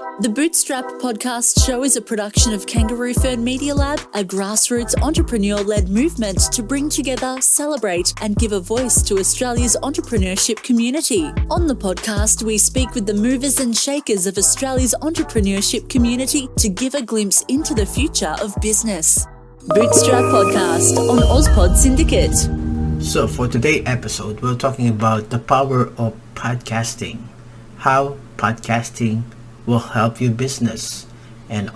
The Bootstrap Podcast Show is a production of Kangaroo Fern Media Lab, a grassroots entrepreneur-led movement to bring together, celebrate and give a voice to Australia's entrepreneurship community. On the podcast, we speak with the movers and shakers of Australia's entrepreneurship community to give a glimpse into the future of business. Bootstrap Podcast on AusPod Syndicate. So for today's episode, we're talking about the power of podcasting, how podcasting will help your business, and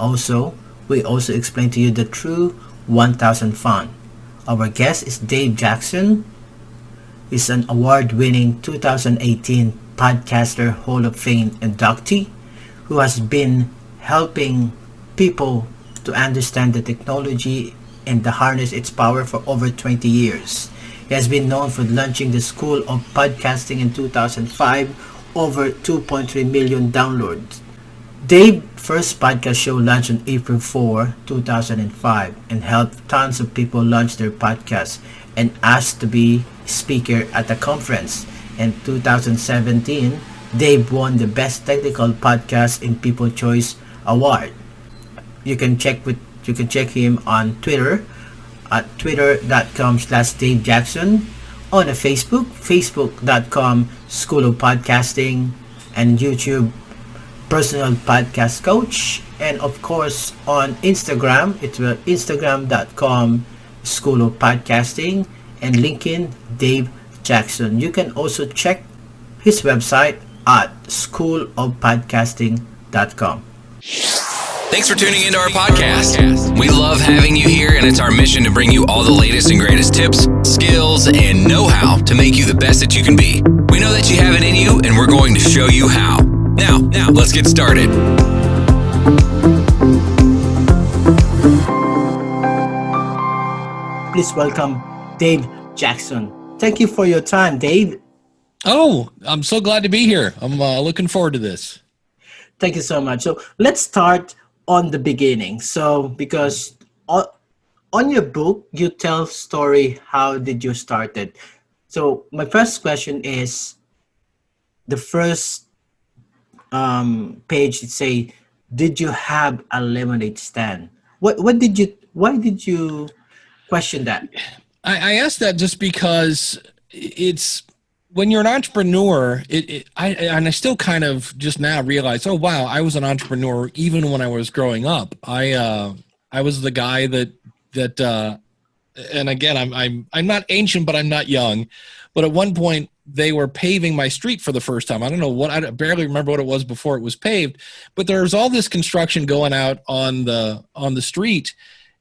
we also explain to you the true 1000 fund. Our guest is Dave Jackson. He's an award-winning 2018 Podcaster Hall of Fame inductee who has been helping people to understand the technology and to harness its power for over 20 years. He has been known for launching the School of Podcasting in 2005, over 2.3 million downloads. Dave's first podcast show launched on April 4, 2005 and helped tons of people launch their podcasts and asked to be speaker at a conference. In 2017, Dave won the Best Technical Podcast in People Choice Award. You can check him on Twitter at twitter.com/Dave Jackson, on Facebook.com School of Podcasting, and YouTube Personal Podcast Coach, and of course on Instagram, it's instagram.com School of Podcasting, and LinkedIn Dave Jackson. You can also check his website at schoolofpodcasting.com. Thanks for tuning into our podcast. We love having you here, and it's our mission to bring you all the latest and greatest tips, skills, and know-how to make you the best that you can be. We know that you have it in you, and we're going to show you how. Now, let's get started. Please welcome Dave Jackson. Thank you for your time, Dave. Oh, I'm so glad to be here. I'm looking forward to this. Thank you so much. So let's start on the beginning. So because on your book, you tell story, how did you start it? So my first question is, the first page, it say, did you have a lemonade stand? Why did you question that? I asked that just because it's, when you're an entrepreneur, I still kind of just now realize, oh wow, I was an entrepreneur even when I was growing up. I was the guy that and again, I'm not ancient, but I'm not young. But at one point, they were paving my street for the first time. I don't know what, I barely remember what it was before it was paved, but there was all this construction going out on the street.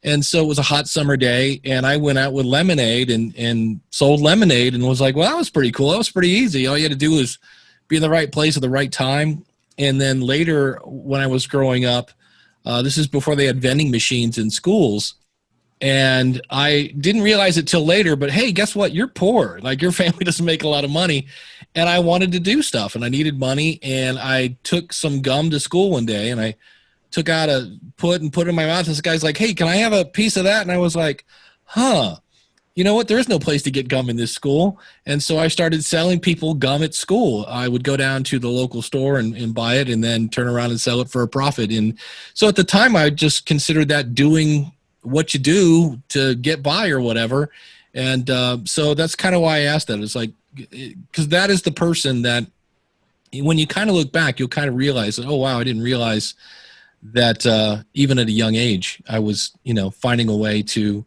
And so it was a hot summer day, and I went out with lemonade and sold lemonade, and was like, well, that was pretty cool. That was pretty easy. All you had to do was be in the right place at the right time. And then later, when I was growing up, this is before they had vending machines in schools, and I didn't realize it till later, but hey, guess what? You're poor. Like, your family doesn't make a lot of money. And I wanted to do stuff, and I needed money, and I took some gum to school one day, and I took out put it in my mouth. This guy's like, hey, can I have a piece of that? And I was like, you know what? There is no place to get gum in this school. And so I started selling people gum at school. I would go down to the local store and buy it, and then turn around and sell it for a profit. And so at the time, I just considered that doing what you do to get by or whatever. And so that's kind of why I asked that. It's like, because that is the person that when you kind of look back, you'll kind of realize that, oh, wow, I didn't realize that even at a young age, I was, finding a way to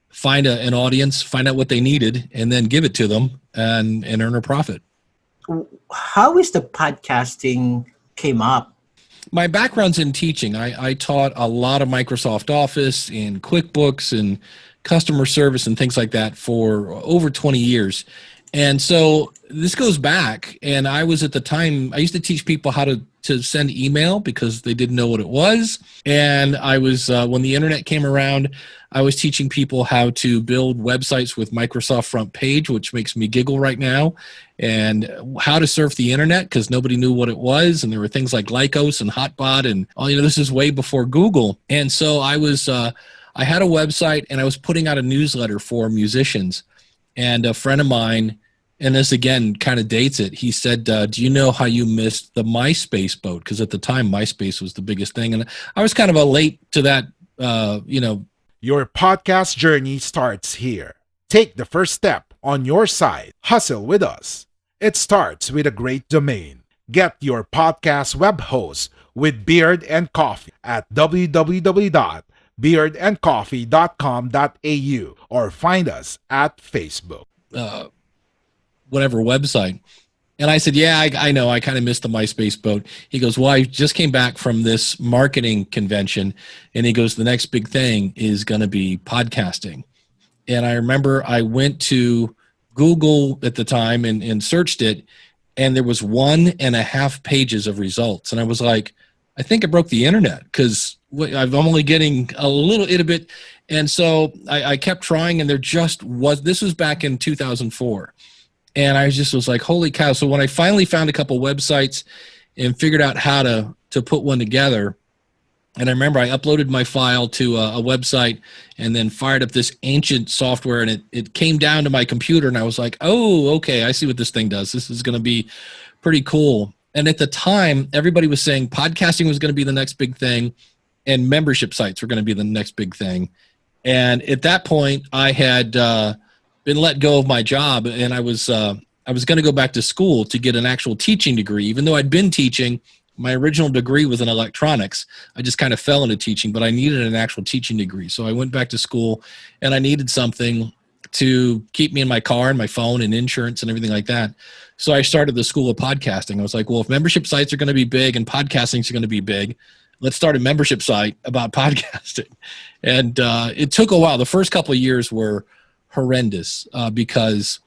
find an audience, find out what they needed, and then give it to them and earn a profit. How is the podcasting came up? My background's in teaching. I taught a lot of Microsoft Office and QuickBooks and customer service and things like that for over 20 years. And so this goes back, and I was at the time, I used to teach people how to send email because they didn't know what it was. And I was, when the internet came around, I was teaching people how to build websites with Microsoft Front Page, which makes me giggle right now, and how to surf the internet because nobody knew what it was. And there were things like Lycos and Hotbot, and this is way before Google. And so I was, I had a website, and I was putting out a newsletter for musicians. And a friend of mine And this again kind of dates it. He said, do you know how you missed the MySpace boat? Because at the time, MySpace was the biggest thing. And I was kind of a late to that, Your podcast journey starts here. Take the first step on your side. Hustle with us. It starts with a great domain. Get your podcast web host with Beard and Coffee at www.beardandcoffee.com.au or find us at Facebook. Whatever website. And I said, yeah, I know. I kind of missed the MySpace boat. He goes, well, I just came back from this marketing convention. And he goes, the next big thing is going to be podcasting. And I remember I went to Google at the time and searched it. And there was 1.5 pages of results. And I was like, I think I broke the internet because I'm only getting a little bit. And so I kept trying, and there just was, this was back in 2004. And I just was like, holy cow. So when I finally found a couple websites and figured out how to put one together, and I remember I uploaded my file to a website and then fired up this ancient software, and it came down to my computer, and I was like, oh, okay, I see what this thing does. This is going to be pretty cool. And at the time, everybody was saying podcasting was going to be the next big thing, and membership sites were going to be the next big thing. And at that point, I had been let go of my job, and I was going to go back to school to get an actual teaching degree. Even though I'd been teaching, my original degree was in electronics. I just kind of fell into teaching, but I needed an actual teaching degree. So I went back to school, and I needed something to keep me in my car and my phone and insurance and everything like that. So I started the School of Podcasting. I was like, well, if membership sites are going to be big and podcasting is going to be big, let's start a membership site about podcasting. And it took a while. The first couple of years were horrendous because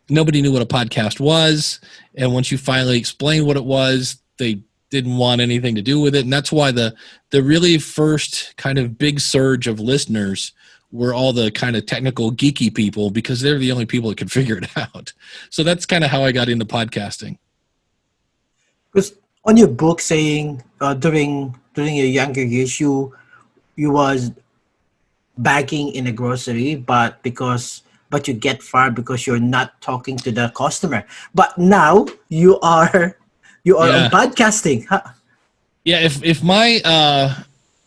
nobody knew what a podcast was. And once you finally explained what it was, they didn't want anything to do with it. And that's why the really first kind of big surge of listeners were all the kind of technical geeky people, because they're the only people that could figure it out. So that's kind of how I got into podcasting. Because on your book saying during your younger years, you was bagging in a grocery, but you get fired because you're not talking to the customer. But now you are on podcasting. Huh? Yeah, if my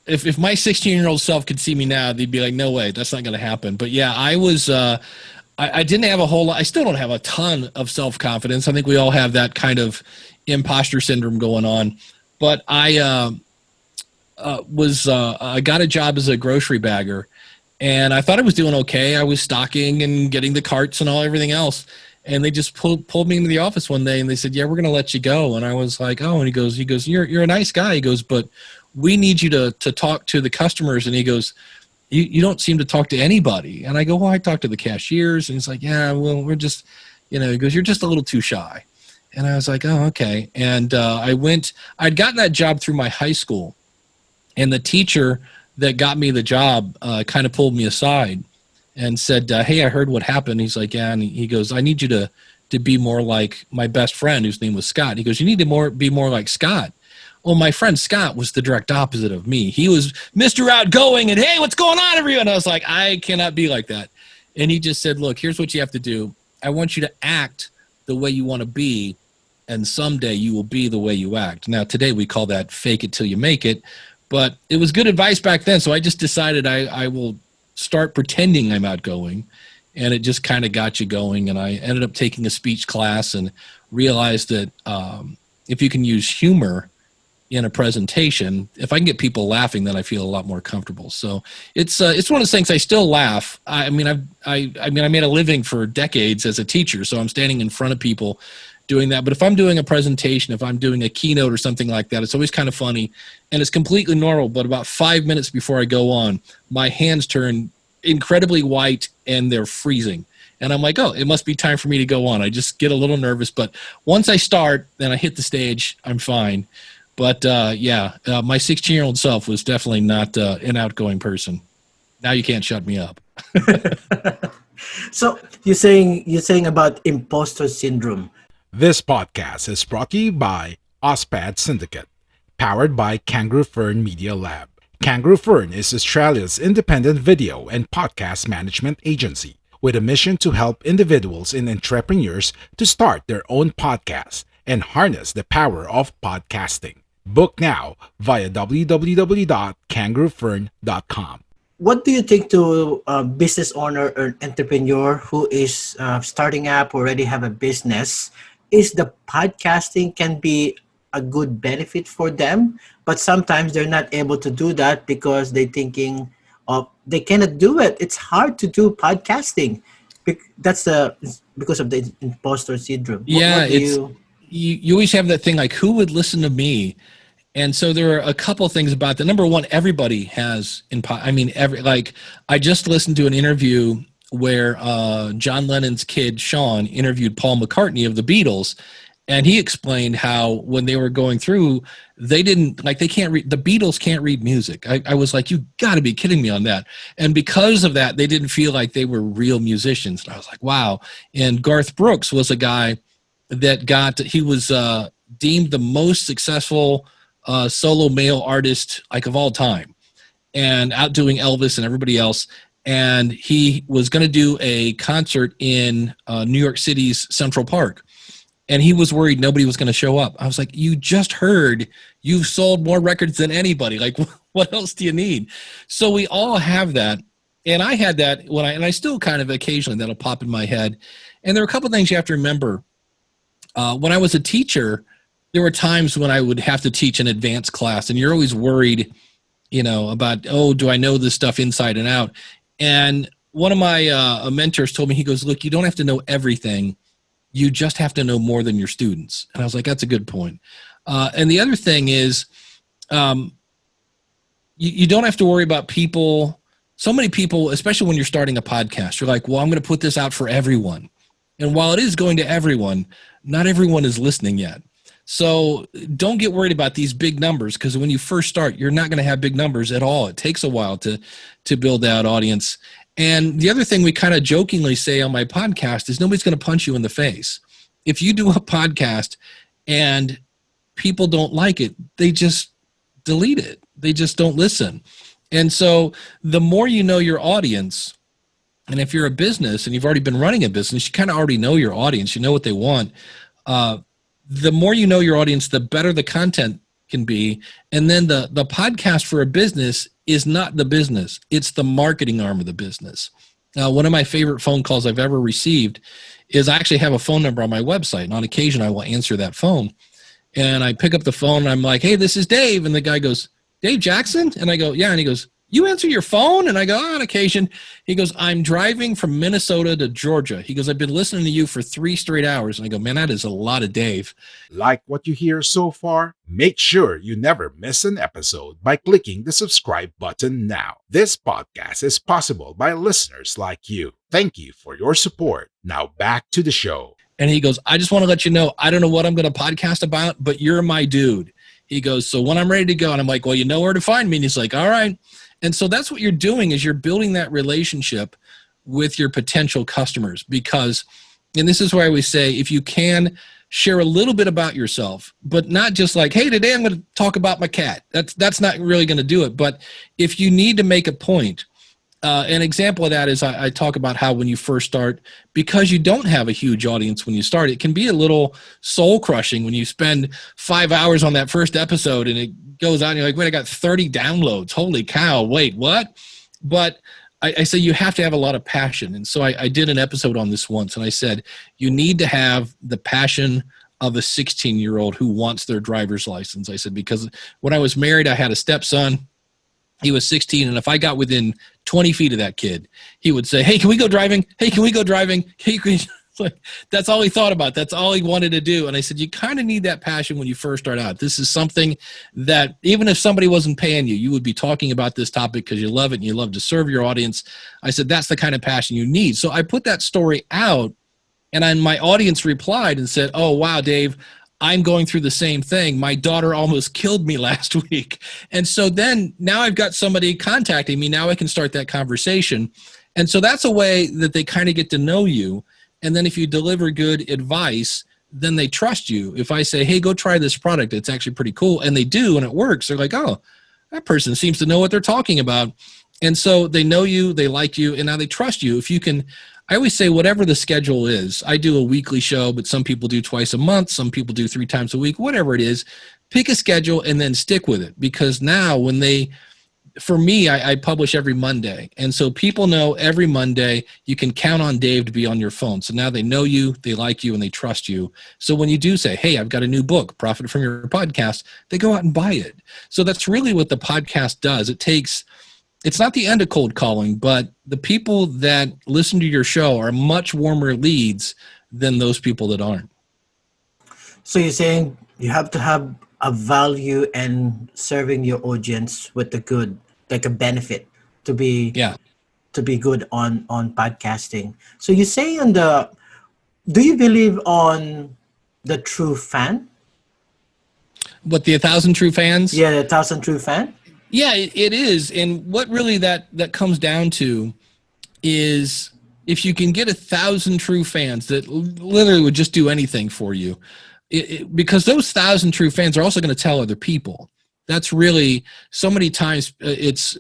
16-year-old self could see me now, they'd be like, no way, that's not going to happen. But yeah, I was I didn't have a whole lot. I still don't have a ton of self-confidence. I think we all have that kind of imposter syndrome going on. But I got a job as a grocery bagger, and I thought I was doing okay. I was stocking and getting the carts and everything else. And they just pulled me into the office one day, and they said, yeah, we're going to let you go. And I was like, oh, and he goes, you're a nice guy. He goes, but we need you to talk to the customers. And he goes, you don't seem to talk to anybody. And I go, well, I talk to the cashiers. And he's like, yeah, well, we're just, he goes, you're just a little too shy. And I was like, oh, okay. And I'd gotten that job through my high school. And the teacher that got me the job kind of pulled me aside and said, hey, I heard what happened. He's like, yeah. And he goes, I need you to be more like my best friend, whose name was Scott. He goes, you need to be more like Scott. Well, my friend Scott was the direct opposite of me. He was Mr. Outgoing and, hey, what's going on, everyone? I was like, I cannot be like that. And he just said, look, here's what you have to do. I want you to act the way you want to be, and someday you will be the way you act. Now, today we call that fake it till you make it, but it was good advice back then. So I just decided I will start pretending I'm outgoing, and it just kind of got you going. And I ended up taking a speech class and realized that if you can use humor in a presentation, if I can get people laughing, then I feel a lot more comfortable. So it's one of those things. I still laugh. I mean, I made a living for decades as a teacher, so I'm standing in front of people doing that. But if I'm doing a presentation, if I'm doing a keynote or something like that, it's always kind of funny, and it's completely normal. But about 5 minutes before I go on, my hands turn incredibly white and they're freezing. And I'm like, oh, it must be time for me to go on. I just get a little nervous. But once I start, then I hit the stage, I'm fine. But my 16-year-old self was definitely not an outgoing person. Now you can't shut me up. So you're saying about impostor syndrome. This podcast is brought to you by AusPod Syndicate, powered by Kangaroo Fern Media Lab. Kangaroo Fern is Australia's independent video and podcast management agency with a mission to help individuals and entrepreneurs to start their own podcast and harness the power of podcasting. Book now via www.kangaroofern.com. What do you think to a business owner or entrepreneur who is starting up, already have a business? Is the podcasting can be a good benefit for them, but sometimes they're not able to do that because they're thinking of they cannot do it. It's hard to do podcasting. That's because of the impostor syndrome. Yeah, you always have that thing like, who would listen to me? And so there are a couple things about that. Number one, everybody has, I just listened to an interview where John Lennon's kid, Sean, interviewed Paul McCartney of the Beatles. And he explained how when they were going through, the Beatles can't read music. I was like, you got to be kidding me on that. And because of that, they didn't feel like they were real musicians. And I was like, wow. And Garth Brooks was a guy that he was deemed the most successful solo male artist of all time, and outdoing Elvis and everybody else. And he was going to do a concert in New York City's Central Park. And he was worried nobody was going to show up. I was like, you just heard you've sold more records than anybody. Like, what else do you need? So we all have that. And I had that and I still kind of occasionally that'll pop in my head. And there are a couple of things you have to remember. When I was a teacher, there were times when I would have to teach an advanced class, and you're always worried, about, do I know this stuff inside and out? And one of my mentors told me, he goes, look, you don't have to know everything. You just have to know more than your students. And I was like, that's a good point. And the other thing is, you don't have to worry about people. So many people, especially when you're starting a podcast, you're like, well, I'm going to put this out for everyone. And while it is going to everyone, not everyone is listening yet. So don't get worried about these big numbers, because when you first start, you're not going to have big numbers at all. It takes a while to build that audience. And the other thing we kind of jokingly say on my podcast is nobody's going to punch you in the face. If you do a podcast and people don't like it, they just delete it. They just don't listen. And so the more you know your audience, and if you're a business and you've already been running a business, you kind of already know your audience. You know what they want. The more you know your audience, the better the content can be. And then the podcast for a business is not the business. It's the marketing arm of the business. One of my favorite phone calls I've ever received is I actually have a phone number on my website. And on occasion, I will answer that phone. And I pick up the phone and I'm like, hey, this is Dave. And the guy goes, Dave Jackson? And I go, yeah. And he goes, you answer your phone? And I go, on occasion. He goes, I'm driving from Minnesota to Georgia. He goes, I've been listening to you for 3 straight hours. And I go, man, that is a lot of Dave. Like what you hear so far? Make sure you never miss an episode by clicking the subscribe button now. This podcast is possible by listeners like you. Thank you for your support. Now back to the show. And he goes, I just want to let you know, I don't know what I'm going to podcast about, but you're my dude. He goes, so when I'm ready to go, and I'm like, well, you know where to find me. And he's like, all right. And so that's what you're doing, is you're building that relationship with your potential customers, because, and this is why I always say, if you can share a little bit about yourself, but not just like, hey, today I'm going to talk about my cat. That's not really going to do it. But if you need to make a point, an example of that is I talk about how when you first start, because you don't have a huge audience when you start, it can be a little soul crushing when you spend 5 hours on that first episode and it goes out and you're like, wait, I got 30 downloads. Holy cow. Wait, what? But I say you have to have a lot of passion. And so I did an episode on this once, and I said, you need to have the passion of a 16-year-old who wants their driver's license. I said, because when I was married, I had a stepson. He was 16, and if I got within 20 feet of that kid, he would say, hey, can we go driving? Hey, can we go driving? Hey, like, that's all he thought about. That's all he wanted to do. And I said, you kind of need that passion when you first start out. This is something that even if somebody wasn't paying you, you would be talking about this topic because you love it and you love to serve your audience. I said, that's the kind of passion you need. So I put that story out, and then my audience replied and said, oh, wow, Dave, I'm going through the same thing. My daughter almost killed me last week. And so then now I've got somebody contacting me. Now I can start that conversation. And so that's a way that they kind of get to know you. And then if you deliver good advice, then they trust you. If I say, hey, go try this product, it's actually pretty cool, and they do, and it works, they're like, oh, that person seems to know what they're talking about. And so they know you, they like you, and now they trust you. If you can I always say whatever the schedule is. I do a weekly show, but some people do twice a month. Some people do 3 times a week, whatever it is. Pick a schedule and then stick with it, because now for me, I publish every Monday. And so people know every Monday you can count on Dave to be on your phone. So now they know you, they like you, and they trust you. So when you do say, hey, I've got a new book, Profit from Your Podcast, they go out and buy it. So that's really what the podcast does. It's not the end of cold calling, but the people that listen to your show are much warmer leads than those people that aren't. So you're saying you have to have a value and serving your audience with the good, like a benefit to be good on podcasting. So you say do you believe on the true fan? What, the 1,000 true fans? Yeah, the 1,000 true fan. Yeah, it is. And what really that comes down to is, if you can get 1,000 true fans that literally would just do anything for you, because those 1,000 true fans are also going to tell other people. That's really, so many times it's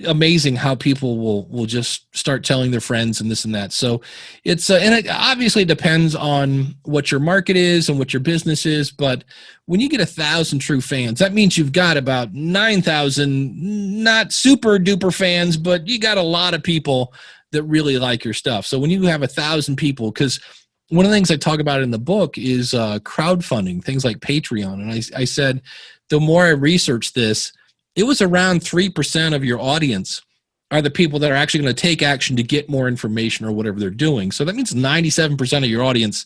amazing how people will just start telling their friends and this and that. So it's and it obviously depends on what your market is and what your business is. But when you get 1,000 true fans, that means you've got about 9,000 not super duper fans, but you got a lot of people that really like your stuff. So when you have 1,000 people, because one of the things I talk about in the book is crowdfunding, things like Patreon. And I said, the more I researched this, it was around 3% of your audience are the people that are actually going to take action to get more information or whatever they're doing. So that means 97% of your audience,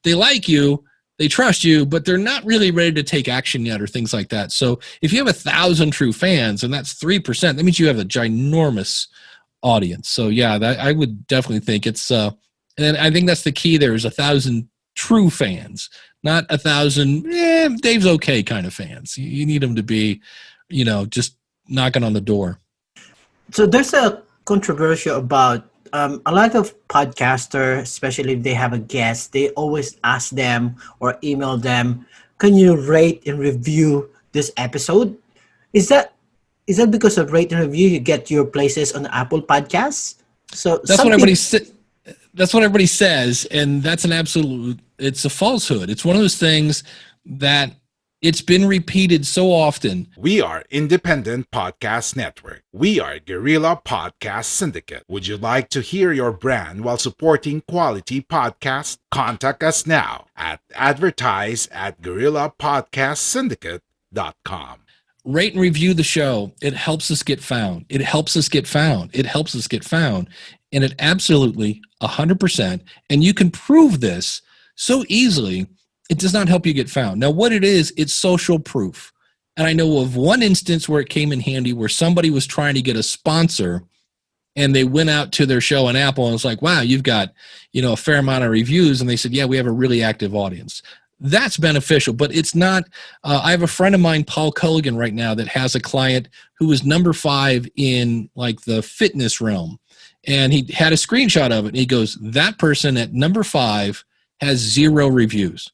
they like you, they trust you, but they're not really ready to take action yet or things like that. So if you have 1,000 true fans and that's 3%, that means you have a ginormous audience. So yeah, I would definitely think it's, and I think that's the key there, is 1,000 true fans, not 1,000, Dave's okay kind of fans. You need them to be, just knocking on the door. So there's a controversy about a lot of podcasters, especially if they have a guest, they always ask them or email them, can you rate and review this episode? Is that because of rate and review you get your places on Apple Podcasts? So that's what everybody that's what everybody says, and that's it's a falsehood. It's one of those things that it's been repeated so often. We are Independent Podcast Network. We are Guerrilla Podcast Syndicate. Would you like to hear your brand while supporting quality podcasts? Contact us now at advertise@guerrillapodcastsyndicate.com. Rate and review the show. It helps us get found. It helps us get found. It helps us get found. And it absolutely 100%. And you can prove this so easily. It does not help you get found. Now, what it is, it's social proof. And I know of one instance where it came in handy, where somebody was trying to get a sponsor and they went out to their show on Apple and was like, wow, you've got, a fair amount of reviews. And they said, yeah, we have a really active audience. That's beneficial, but it's not. I have a friend of mine, Paul Culligan, right now that has a client who is number 5 in like the fitness realm. And he had a screenshot of it. And he goes, that person at number 5 has 0 reviews.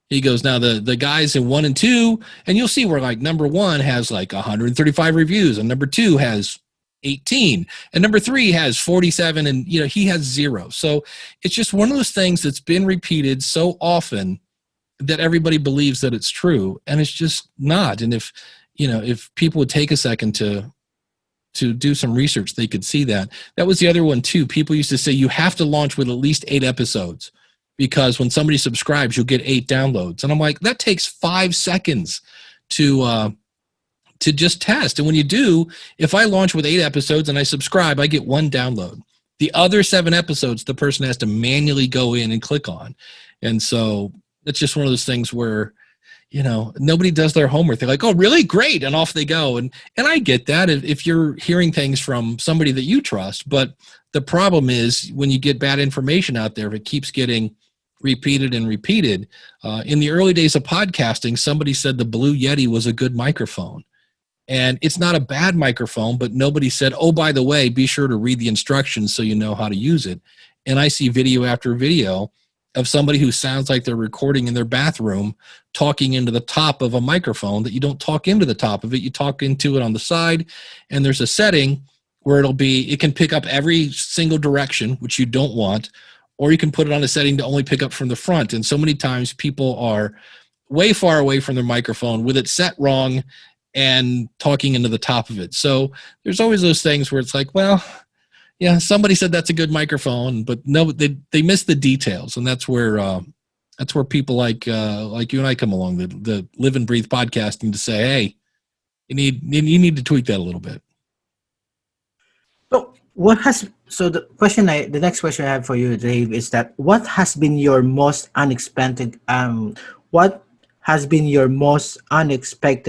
He goes, now the guys in 1 and 2, and you'll see where like number 1 has like 135 reviews and number 2 has 18 and number 3 has 47 and he has 0. So it's just one of those things that's been repeated so often that everybody believes that it's true, and it's just not. And if people would take a second to do some research, they could see that. That was the other one too. People used to say you have to launch with at least 8 episodes, because when somebody subscribes, you'll get 8 downloads. And I'm like, that takes 5 seconds to just test. And when you do, if I launch with 8 episodes and I subscribe, I get 1 download. The other 7 episodes, the person has to manually go in and click on. And so it's just one of those things where, nobody does their homework. They're like, oh, really? Great. And off they go. And I get that if you're hearing things from somebody that you trust. But the problem is when you get bad information out there, if it keeps getting repeated and repeated. In the early days of podcasting, somebody said the Blue Yeti was a good microphone. And it's not a bad microphone, but nobody said, oh, by the way, be sure to read the instructions so you know how to use it. And I see video after video of somebody who sounds like they're recording in their bathroom, talking into the top of a microphone that you don't talk into the top of it. You talk into it on the side, and there's a setting where it can pick up every single direction, which you don't want, or you can put it on a setting to only pick up from the front. And so many times people are way far away from their microphone with it set wrong and talking into the top of it. So there's always those things where it's like, well, yeah, somebody said that's a good microphone, but no, they miss the details. And that's where people like you and I come along, the live and breathe podcasting, to say, hey, you need to tweak that a little bit. So the next question I have for you, Dave, is that what has been your most unexpected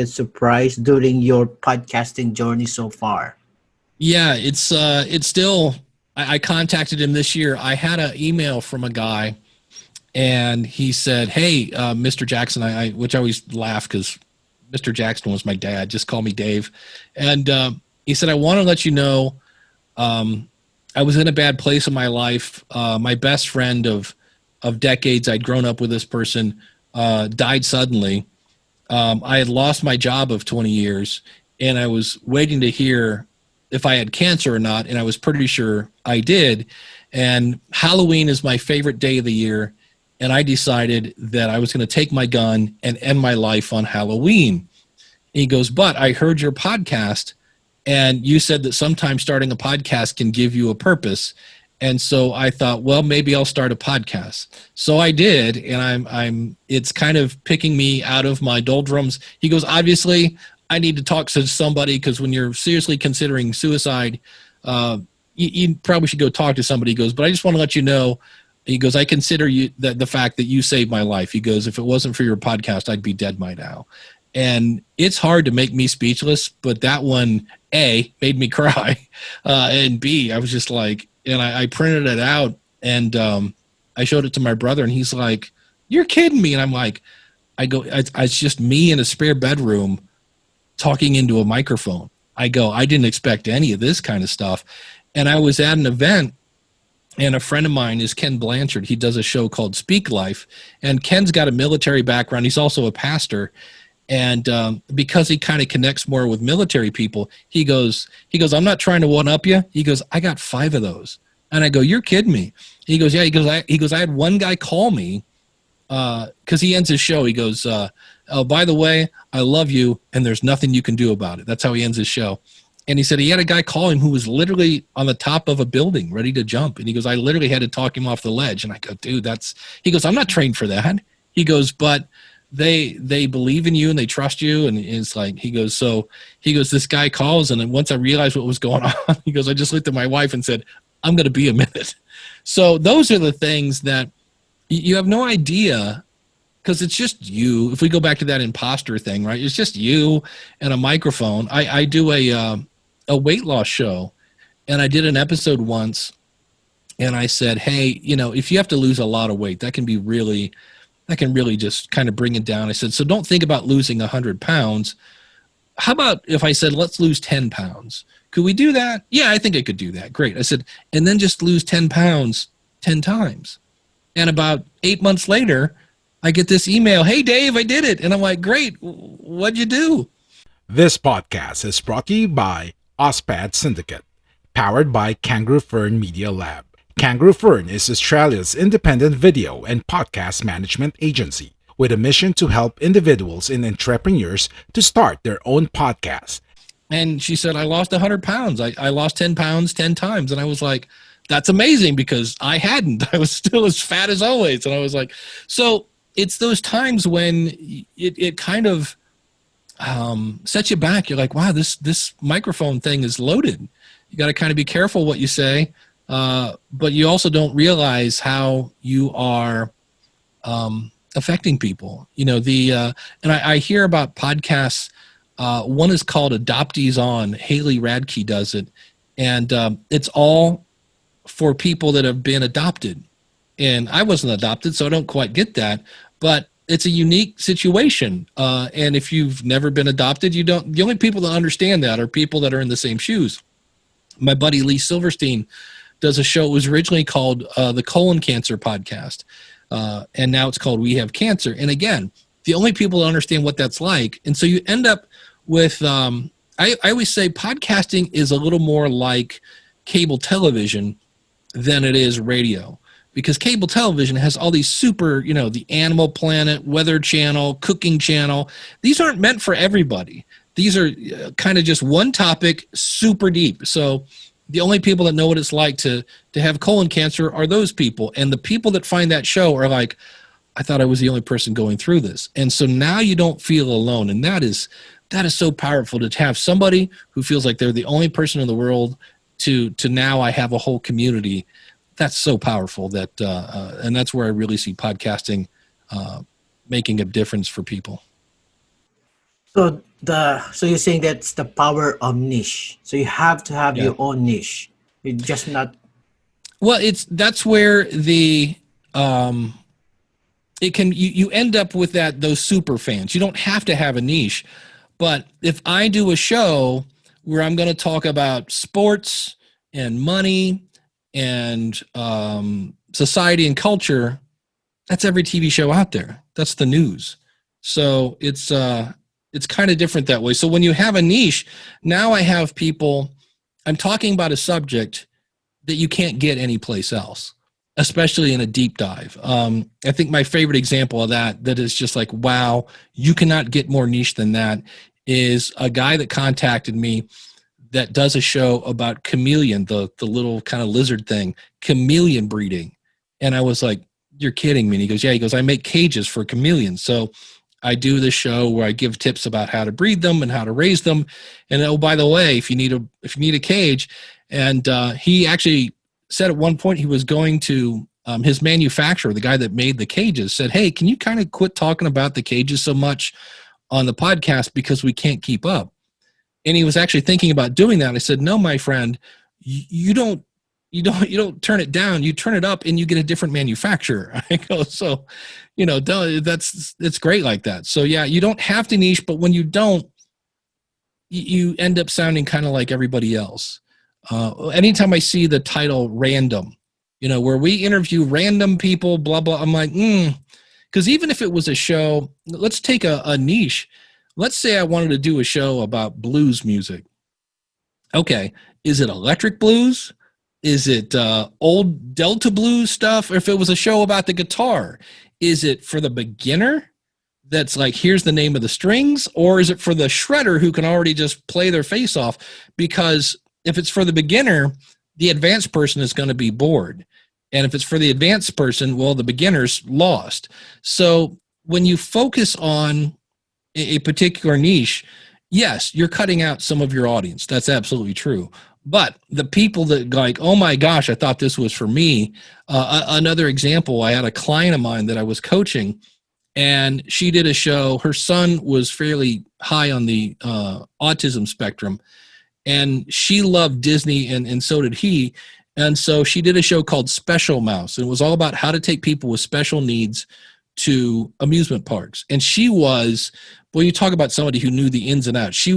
surprise during your podcasting journey so far? Yeah, it's still. I contacted him this year. I had an email from a guy, and he said, "Hey, Mr. Jackson," which I always laugh because Mr. Jackson was my dad. Just call me Dave. And he said, "I want to let you know, I was in a bad place in my life. My best friend of decades, I'd grown up with this person, died suddenly. I had lost my job of 20 years, and I was waiting to hear if I had cancer or not, and I was pretty sure I did. And Halloween is my favorite day of the year, and I decided that I was going to take my gun and end my life on Halloween." And he goes, "But I heard your podcast, and you said that sometimes starting a podcast can give you a purpose. And so I thought, well, maybe I'll start a podcast." So I did, and it's kind of picking me out of my doldrums. He goes, "Obviously, I need to talk to somebody, because when you're seriously considering suicide, you probably should go talk to somebody." He goes, "But I just want to let you know," he goes, "I consider you the fact that you saved my life." He goes, "If it wasn't for your podcast, I'd be dead by now." And it's hard to make me speechless, but that one, A, made me cry, and B, I was just like, and I printed it out, and I showed it to my brother, and he's like, "You're kidding me." And I'm like, it's just me in a spare bedroom talking into a microphone. I didn't expect any of this kind of stuff. And I was at an event, and a friend of mine is Ken Blanchard. He does a show called Speak Life, and Ken's got a military background. He's also a pastor. And because he kind of connects more with military people, he goes, "I'm not trying to one-up you." He goes, "I got 5 of those." And I go, "You're kidding me." He goes, "Yeah." He goes, "I had one guy call me, because he ends his show. He goes, "Oh, by the way, I love you, and there's nothing you can do about it." That's how he ends his show. And he said he had a guy call him who was literally on the top of a building ready to jump. And he goes, "I literally had to talk him off the ledge." And I go, "Dude, he goes, "I'm not trained for that." He goes, "But they believe in you and they trust you." And it's like, he goes, "This guy calls." And then once I realized what was going on, he goes, "I just looked at my wife and said, I'm going to be a minute." So those are the things that you have no idea, because it's just you. If we go back to that impostor thing, right? It's just you and a microphone. I do a weight loss show, and I did an episode once, and I said, "Hey, if you have to lose a lot of weight, that can really just kind of bring it down." I said, "So don't think about losing 100 pounds. How about if I said, let's lose 10 pounds? Could we do that?" "Yeah, I think I could do that." "Great." I said, "And then just lose 10 pounds 10 times. And about 8 months later, I get this email, "Hey, Dave, I did it." And I'm like, "Great. What'd you do?" This podcast is brought to you by AusPod Syndicate, powered by Kangaroo Fern Media Lab. Kangaroo Fern is Australia's independent video and podcast management agency with a mission to help individuals and entrepreneurs to start their own podcast. And she said, "I lost 100 pounds. I lost 10 pounds 10 times." And I was like, "That's amazing," because I hadn't. I was still as fat as always. And I was like, so it's those times when it kind of sets you back. You're like, wow, this microphone thing is loaded. You got to kind of be careful what you say. But you also don't realize how you are affecting people. And I hear about podcasts. One is called Adoptees On. Haley Radke does it. And it's all for people that have been adopted. And I wasn't adopted, so I don't quite get that. But it's a unique situation. And if you've never been adopted, the only people that understand that are people that are in the same shoes. My buddy Lee Silverstein does a show. It was originally called the Colon Cancer Podcast. And now it's called We Have Cancer. And again, the only people that understand what that's like. And so you end up with I always say podcasting is a little more like cable television than it is radio, because cable television has all these super, the Animal Planet, Weather Channel, Cooking Channel. These aren't meant for everybody. These are kind of just one topic, super deep. So the only people that know what it's like to have colon cancer are those people. And the people that find that show are like, I thought I was the only person going through this. And so now you don't feel alone. And that is so powerful, to have somebody who feels like they're the only person in the world to now I have a whole community. That's so powerful and that's where I really see podcasting making a difference for people. So you're saying that's the power of niche. So you have to have your own niche. You're just not. Well, that's where the you end up with those super fans. You don't have to have a niche, but if I do a show where I'm going to talk about sports and money and society and culture, that's every TV show out there. That's the news. So it's kind of different that way. So when you have a niche, now I have people, I'm talking about a subject that you can't get anyplace else, especially in a deep dive. I think my favorite example of that is just like, wow, you cannot get more niche than that, is a guy that contacted me that does a show about chameleon, the little kind of lizard thing, chameleon breeding. And I was like, you're kidding me. And he goes, yeah. He goes, I make cages for chameleons. So I do this show where I give tips about how to breed them and how to raise them. And oh, by the way, if you need a cage, and he actually said at one point he was going to his manufacturer, the guy that made the cages, said, hey, can you kind of quit talking about the cages so much on the podcast because we can't keep up? And he was actually thinking about doing that. I said, no, my friend, you don't turn it down. You turn it up and you get a different manufacturer. I go, so, it's great like that. So yeah, you don't have to niche, but when you don't, you end up sounding kind of like everybody else. Anytime I see the title random, where we interview random people, blah, blah, I'm like, because even if it was a show, let's take a niche. Let's say I wanted to do a show about blues music. Okay, is it electric blues? Is it old Delta blues stuff? Or if it was a show about the guitar, is it for the beginner that's like, here's the name of the strings? Or is it for the shredder who can already just play their face off? Because if it's for the beginner, the advanced person is going to be bored. And if it's for the advanced person, well, the beginner's lost. So when you focus on a particular niche, yes, you're cutting out some of your audience. That's absolutely true. But the people that like, oh my gosh, I thought this was for me. Another example, I had a client of mine that I was coaching, and she did a show. Her son was fairly high on the autism spectrum, and she loved Disney, and so did he. And so she did a show called Special Mouse. And it was all about how to take people with special needs to amusement parks. And she was, well, you talk about somebody who knew the ins and outs. She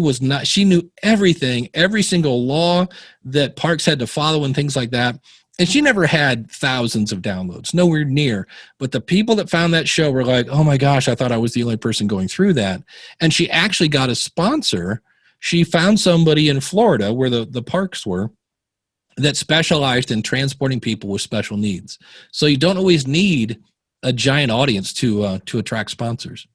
knew everything, every single law that parks had to follow and things like that. And she never had thousands of downloads, nowhere near. But the people that found that show were like, oh my gosh, I thought I was the only person going through that. And she actually got a sponsor. She found somebody in Florida where the parks were that specialized in transporting people with special needs. So you don't always need a giant audience to attract sponsors.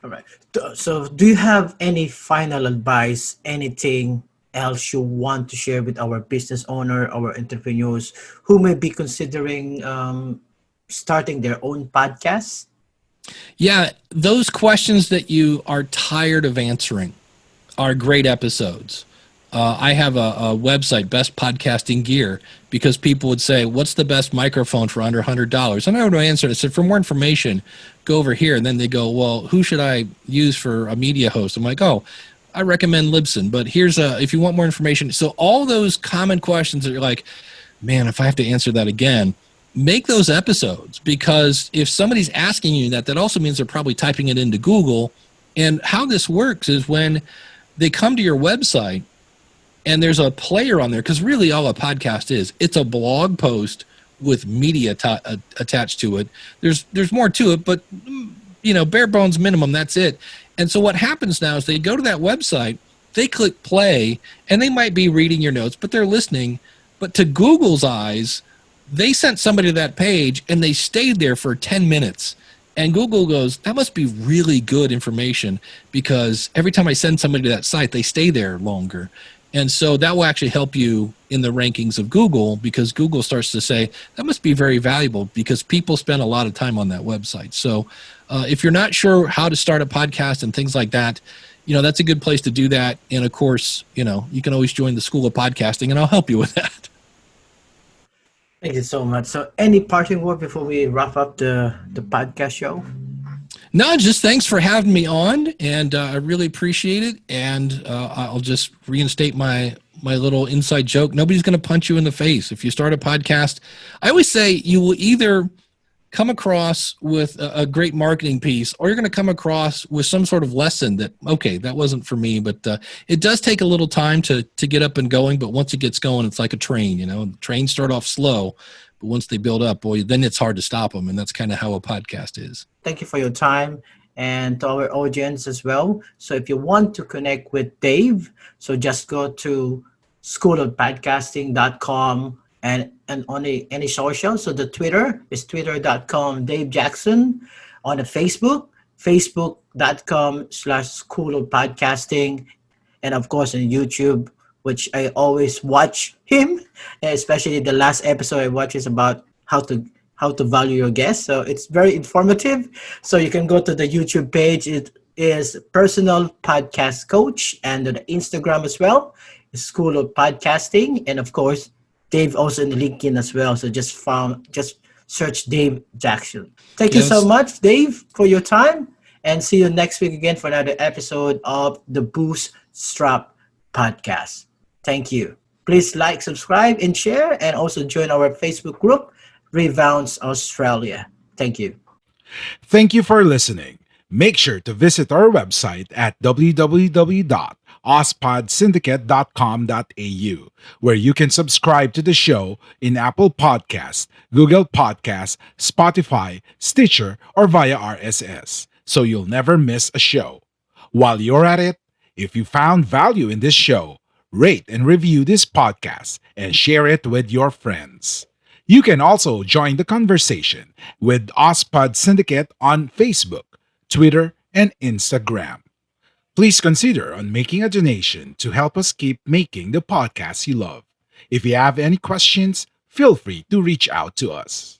All right. So do you have any final advice, anything else you want to share with our business owner, our entrepreneurs who may be considering starting their own podcast? Yeah, those questions that you are tired of answering are great episodes. I have a website, Best Podcasting Gear, because people would say, what's the best microphone for under $100? And I would answer, I said, for more information, go over here. And then they go, well, who should I use for a media host? I'm like, oh, I recommend Libsyn, but here's if you want more information. So all those common questions that you're like, man, if I have to answer that again, make those episodes, because if somebody's asking you that also means they're probably typing it into Google. And how this works is when they come to your website, and there's a player on there, because really all a podcast is, it's a blog post with media attached to it. There's more to it, but bare bones minimum, that's it. And so what happens now is they go to that website, they click play, and they might be reading your notes, but they're listening. But to Google's eyes, they sent somebody to that page, and they stayed there for 10 minutes. And Google goes, that must be really good information, because every time I send somebody to that site, they stay there longer. And so that will actually help you in the rankings of Google, because Google starts to say, that must be very valuable because people spend a lot of time on that website. So if you're not sure how to start a podcast and things like that, that's a good place to do that. And of course, you can always join the School of Podcasting, and I'll help you with that. Thank you so much. So any parting word before we wrap up the podcast show? No, just thanks for having me on, and I really appreciate it. And I'll just reinstate my little inside joke. Nobody's going to punch you in the face. If you start a podcast, I always say you will either come across with a great marketing piece, or you're going to come across with some sort of lesson that, okay, that wasn't for me. But it does take a little time to get up and going. But once it gets going, it's like a train. Trains start off slow, but once they build up, boy, then it's hard to stop them. And that's kind of how a podcast is. Thank you for your time, and to our audience as well. So if you want to connect with Dave, so just go to schoolofpodcasting.com and on any social. So the Twitter is twitter.com Dave Jackson. On the facebook.com/School of Podcasting. And of course on YouTube, which I always watch him, especially the last episode I watched is about how to value your guests. So it's very informative. So you can go to the YouTube page. It is Personal Podcast Coach, and the Instagram as well is School of Podcasting. And of course, Dave also in LinkedIn as well. So just search Dave Jackson. Thank you so much, Dave, for your time, and see you next week again for another episode of the Bootstrap Podcast. Thank you. Please like, subscribe, and share, and also join our Facebook group, Rebounds Australia. Thank you. Thank you for listening. Make sure to visit our website at www.auspodsyndicate.com.au, where you can subscribe to the show in Apple Podcasts, Google Podcasts, Spotify, Stitcher, or via RSS, so you'll never miss a show. While you're at it, if you found value in this show, rate and review this podcast and share it with your friends. You can also join the conversation with AusPod Syndicate on Facebook, Twitter, and Instagram. Please consider on making a donation to help us keep making the podcast you love. If you have any questions, feel free to reach out to us.